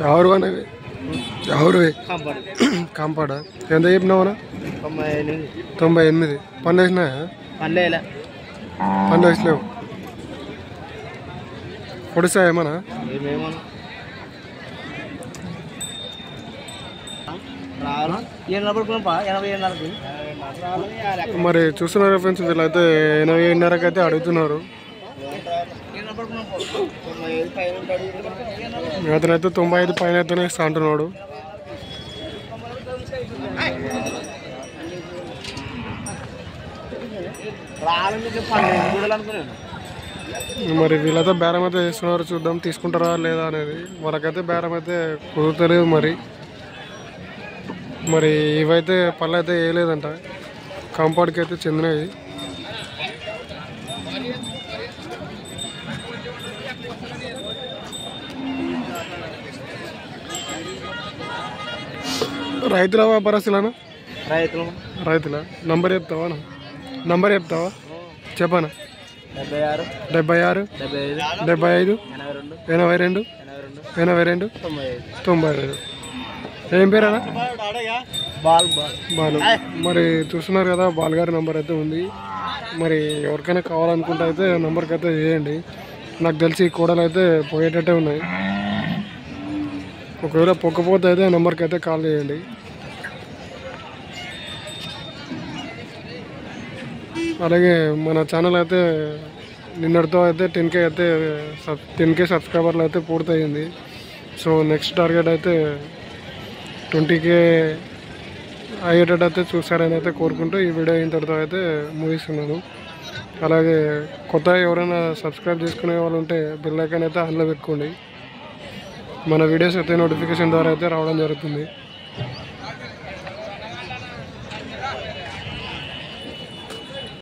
ఎవరు అనేవి ఎవరు కాంపాడ ఎంత చెప్పినావునా 98 పన్ను వేసినాయా పన్ను వేసినావు పొడిసా ఏమన్నా మరి చూస్తున్నారు ఫ్రెండ్స్ వీళ్ళైతే 87.5కి అయితే అడుగుతున్నారు అతనైతే 95 పైన అయితేనే ఇస్తా అంటున్నాడు మరి వీళ్ళైతే బేరం అయితే చేస్తున్నారు చూద్దాం తీసుకుంటారా లేదా అనేది వాళ్ళకైతే బేరం అయితే కుదురుతలేదు మరి ఇవైతే పళ్ళు అయితే వేయలేదంట కాంపౌండ్కి అయితే చెందినవి రైతుల వ్యాపారస్తులనా రైతుల నంబర్ చెప్తావా చెప్పనా 76 75 82 95 ఏం పేరేనా బాలు మరి చూస్తున్నారు కదా బాల్ గారి నెంబర్ అయితే ఉంది మరి ఎవరికైనా కావాలనుకుంటే అయితే నెంబర్కి అయితే చేయండి నాకు తెలిసి కోడలు అయితే పోయేటట్టే ఉన్నాయి ఒకవేళ పొక్కపోతే అయితే నెంబర్కి అయితే కాల్ చేయండి అలాగే మన ఛానల్ అయితే నిన్నటితో అయితే 10K సబ్స్క్రైబర్లు అయితే పూర్తయింది సో నెక్స్ట్ టార్గెట్ అయితే 20K అయ్యేటట్టు అయితే చూస్తారని అయితే కోరుకుంటూ ఈ వీడియో ఇంతటితో అయితే ముగిస్తున్నాను అలాగే కొత్త ఎవరైనా సబ్స్క్రైబ్ చేసుకునే వాళ్ళు ఉంటే బెల్ ఐకాన్ అయితే ఆన్లో పెట్టుకోండి మన వీడియోస్ అయితే నోటిఫికేషన్ ద్వారా అయితే రావడం జరుగుతుంది